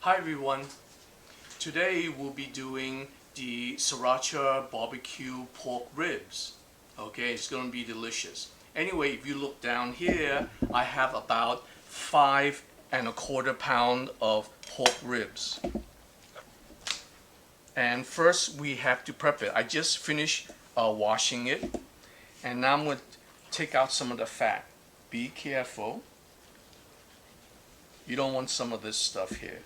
Hi everyone, today we'll be doing the Sriracha Barbecue Pork Ribs. Okay, it's going to be delicious. Anyway, if you look down here, I have about 5¼ pound of pork ribs. And first we have to prep it. I just finished washing it, and now I'm going to take out some of the fat. Be careful. You don't want some of this stuff here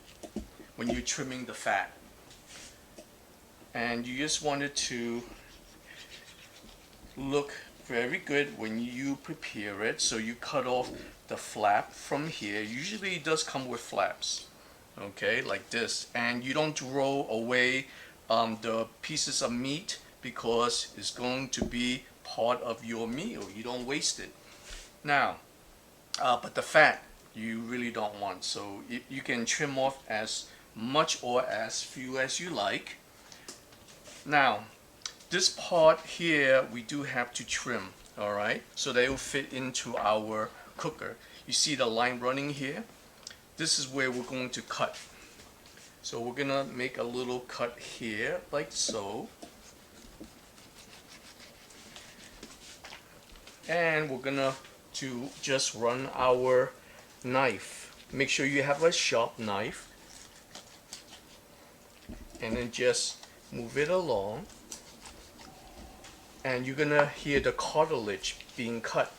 when you're trimming the fat. And you just want it to look very good when you prepare it. So you cut off the flap from here. Usually it does come with flaps, okay, like this. And you don't throw away the pieces of meat because it's going to be part of your meal. You don't waste it. Now, but the fat you really don't want, so you can trim off as much or as few as you like. Now, this part here we do have to trim, all right, so they will fit into our cooker. You see the line running here? This is where we're going to cut. So we're gonna make a little cut here, like so. And we're gonna just run our knife. Make sure you have a sharp knife. And then just move it along. And you're gonna hear the cartilage being cut.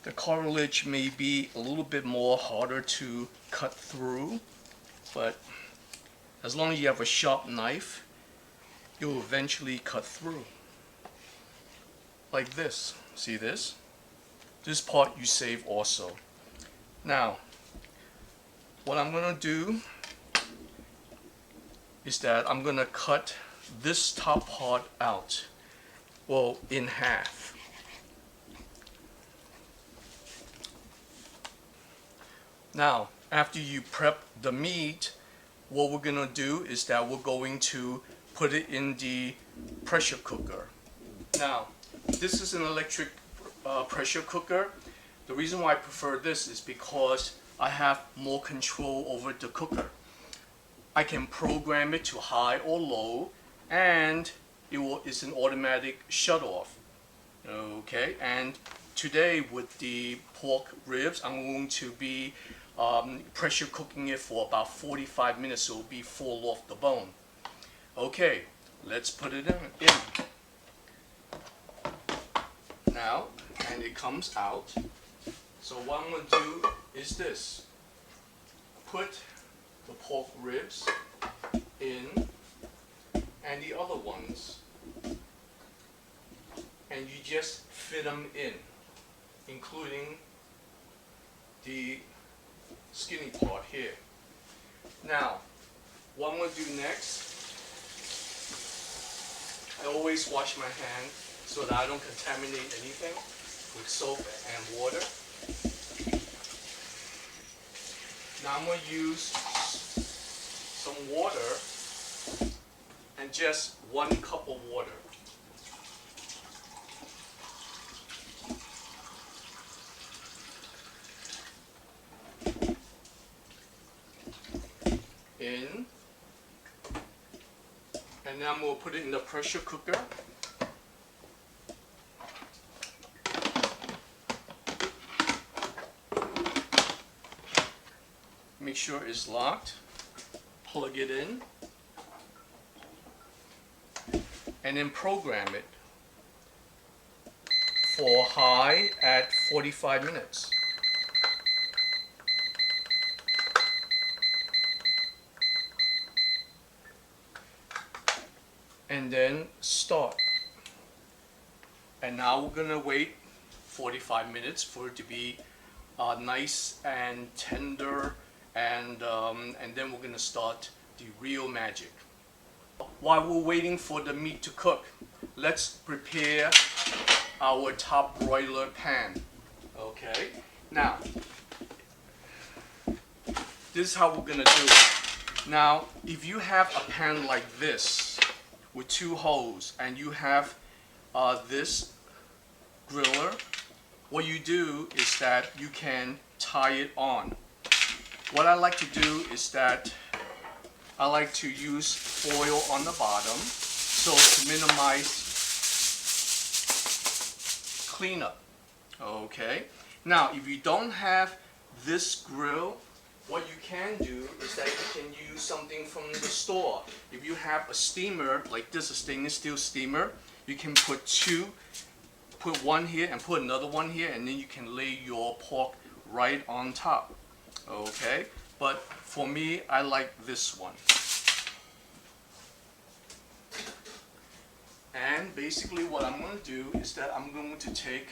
The cartilage may be a little bit more harder to cut through, but as long as you have a sharp knife, it will eventually cut through. Like this. See this? This part you save also. Now, what I'm gonna do is that I'm gonna cut this top part out, well, in half. Now, after you prep the meat, what we're gonna do is that we're going to put it in the pressure cooker. Now, this is an electric pressure cooker. The reason why I prefer this is because I have more control over the cooker. I can program it to high or low, and it's an automatic shut off. Okay, and today with the pork ribs, I'm going to be pressure cooking it for about 45 minutes, so it'll be full off the bone. Okay, let's put it in. Now, and it comes out. So what I'm going to do is this. Put the pork ribs in, and the other ones, and you just fit them in, including the skinny part here. Now, what I'm going to do next, I always wash my hand so that I don't contaminate anything with soap and water. Now I'm going to use some water, and just 1 cup of water. In. And now I'm going to put it in the pressure cooker. Make sure it's locked. Plug it in. And then program it for high at 45 minutes. And then start. And now we're gonna wait 45 minutes for it to be nice and tender, and then we're gonna start the real magic. While we're waiting for the meat to cook, let's prepare our top broiler pan. Okay, now this is how we're gonna do it. Now, if you have a pan like this with 2 holes, and you have this griller, what you do is that you can tie it on. What I like to do is that I like to use foil on the bottom so to minimize cleanup. Okay. Now, if you don't have this grill, what you can do is that you can use something from the store. If you have a steamer like this, a stainless steel steamer, you can put one here and put another one here, and then you can lay your pork right on top. Okay, but for me, I like this one. And basically what I'm going to do is that I'm going to take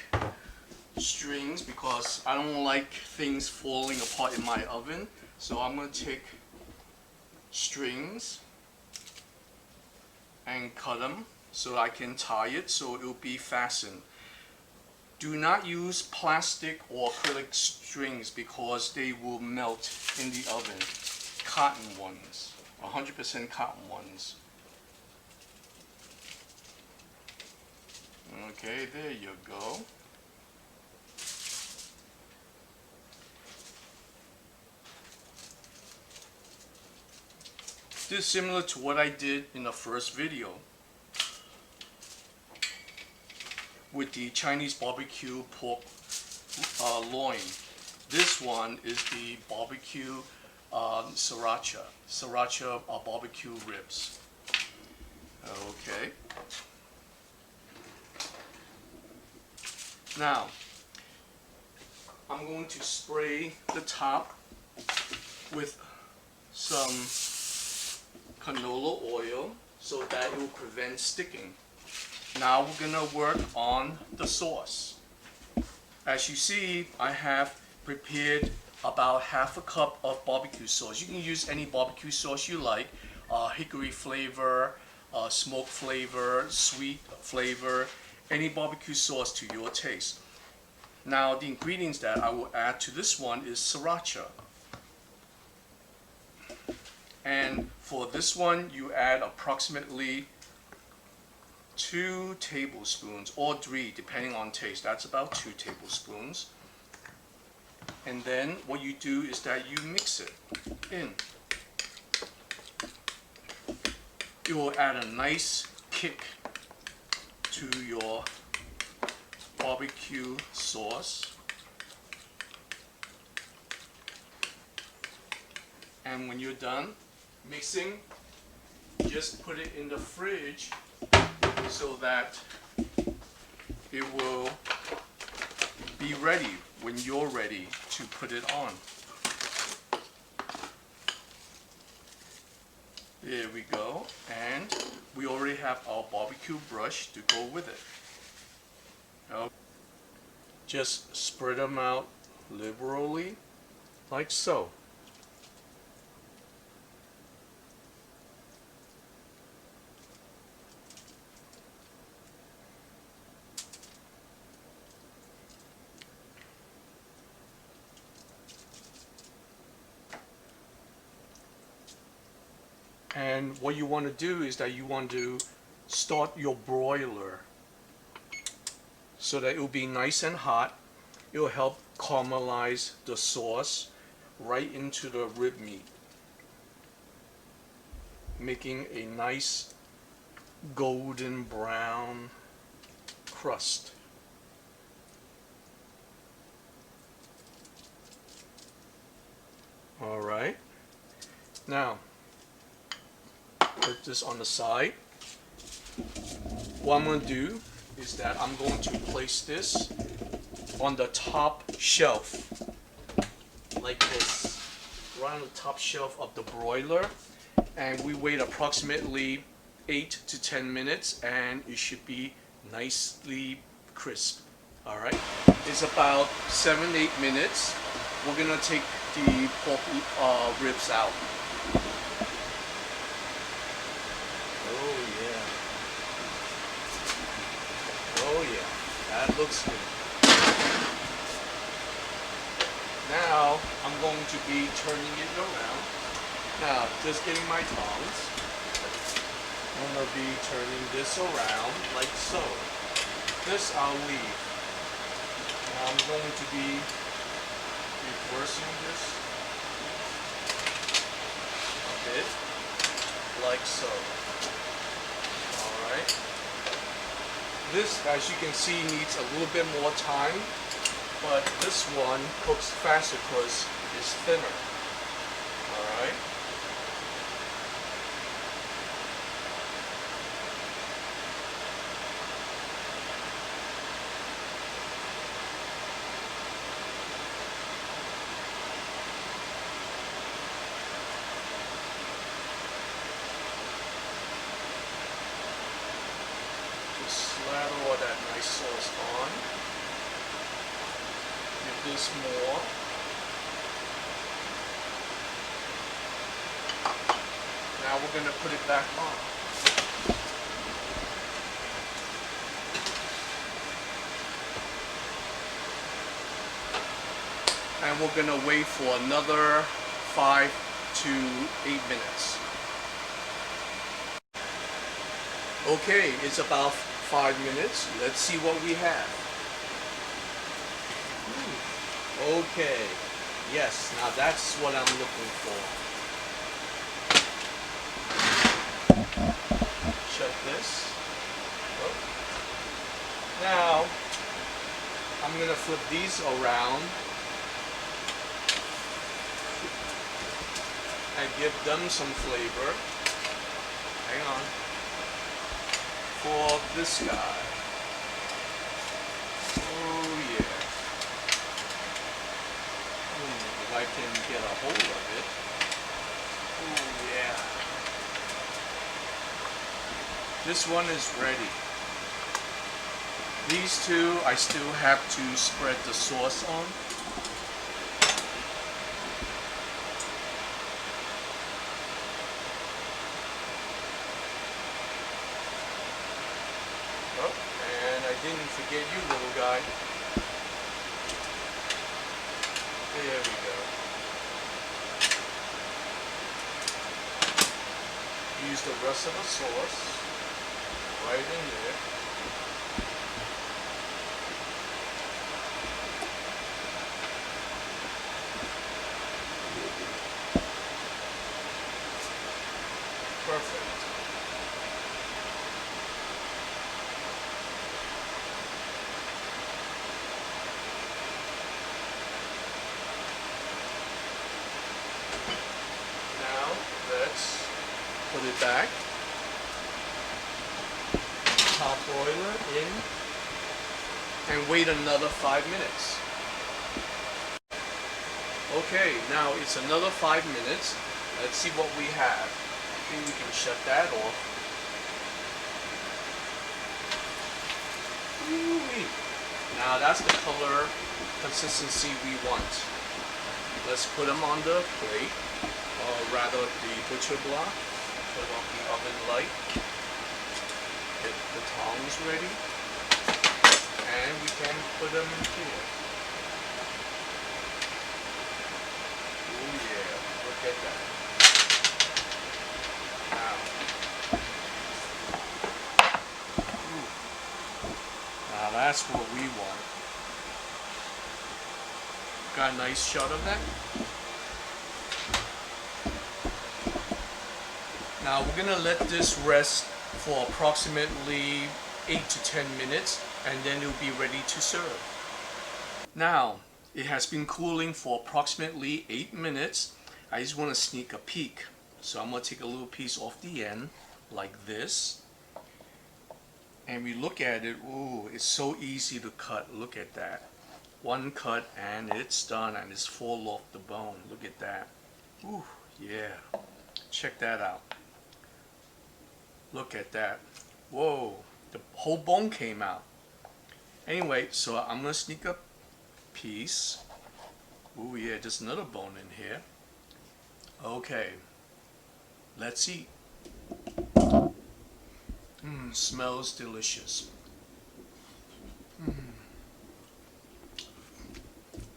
strings, because I don't like things falling apart in my oven. So I'm going to take strings and cut them so I can tie it so it will be fastened. Do not use plastic or acrylic strings because they will melt in the oven. Cotton ones, 100% cotton ones. Okay, there you go. This is similar to what I did in the first video with the Chinese barbecue pork loin. This one is the barbecue Sriracha barbecue ribs. Okay. Now, I'm going to spray the top with some canola oil so that it will prevent sticking. Now we're gonna work on the sauce. As you see, I have prepared about half a cup of barbecue sauce. You can use any barbecue sauce you like, hickory flavor, smoke flavor, sweet flavor, any barbecue sauce to your taste. Now the ingredients that I will add to this one is sriracha. And for this one, you add approximately 2 tablespoons or 3 depending on taste. That's about 2 tablespoons. And then what you do is that you mix it in. It will add a nice kick to your barbecue sauce. And when you're done mixing, just put it in the fridge so that it will be ready when you're ready to put it on. There we go, and we already have our barbecue brush to go with it. Now, just spread them out liberally, like so. And what you want to do is that you want to start your broiler so that it will be nice and hot. It will help caramelize the sauce right into the rib meat, making a nice golden brown crust. All right, now put this on the side. What I'm going to do is that I'm going to place this on the top shelf like this, right on the top shelf of the broiler, and we wait approximately 8 to 10 minutes and it should be nicely crisp. Alright, it's about 7-8 minutes. We're gonna take the pork ribs out. Oh yeah, that looks good. Now, I'm going to be turning it around. Now, just getting my tongs. I'm going to be turning this around like so. This I'll leave. Now I'm going to be reversing this a bit, like so. Alright. This, as you can see, needs a little bit more time, but this one cooks faster because it's thinner. Alright. Slather all that nice sauce on. Give this more. Now we're going to put it back on. And we're going to wait for another 5 to 8 minutes. Okay, it's about 5 minutes. Let's see what we have. Okay. Yes, now that's what I'm looking for. Shut this. Oh. Now, I'm going to flip these around and give them some flavor. Hang on. For this guy. Oh yeah. If I can get a hold of it. Oh yeah. This one is ready. These two I still have to spread the sauce on. Didn't forget you, little guy. There we go. Use the rest of the sauce right in there. Perfect. Let's put it back. Top broiler in and wait another 5 minutes. Okay, now it's another 5 minutes. Let's see what we have. I think we can shut that off. Ooh-wee. Now that's the color consistency we want. Let's put them on the plate. Or rather the butcher block. Put off the oven light. Get the tongs ready. And we can put them here. Oh yeah, look at that. Now. Ooh. Now that's what we want. Got a nice shot of that. Now we're gonna let this rest for approximately 8 to 10 minutes and then it'll be ready to serve. Now, it has been cooling for approximately 8 minutes. I just want to sneak a peek. So I'm gonna take a little piece off the end like this. And we look at it, ooh, it's so easy to cut. Look at that. One cut and it's done and it's full off the bone. Look at that. Ooh, yeah. Check that out. Look at that. Whoa, the whole bone came out. Anyway, so I'm gonna sneak a piece. Ooh yeah, there's another bone in here. Okay, let's eat. Smells delicious.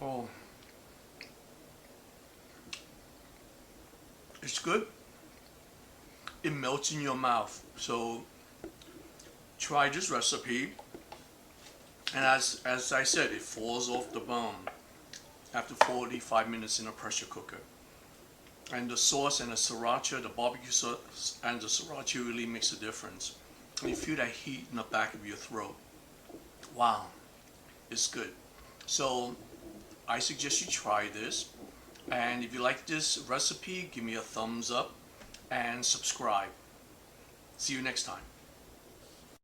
Oh, it's good. It melts in your mouth. So try this recipe And as I said, it falls off the bone after 45 minutes in a pressure cooker. And the sauce and the sriracha, the barbecue sauce and the sriracha really makes a difference. And you feel that heat in the back of your throat. Wow, it's good. So I suggest you try this. And if you like this recipe, give me a thumbs up and subscribe. See you next time.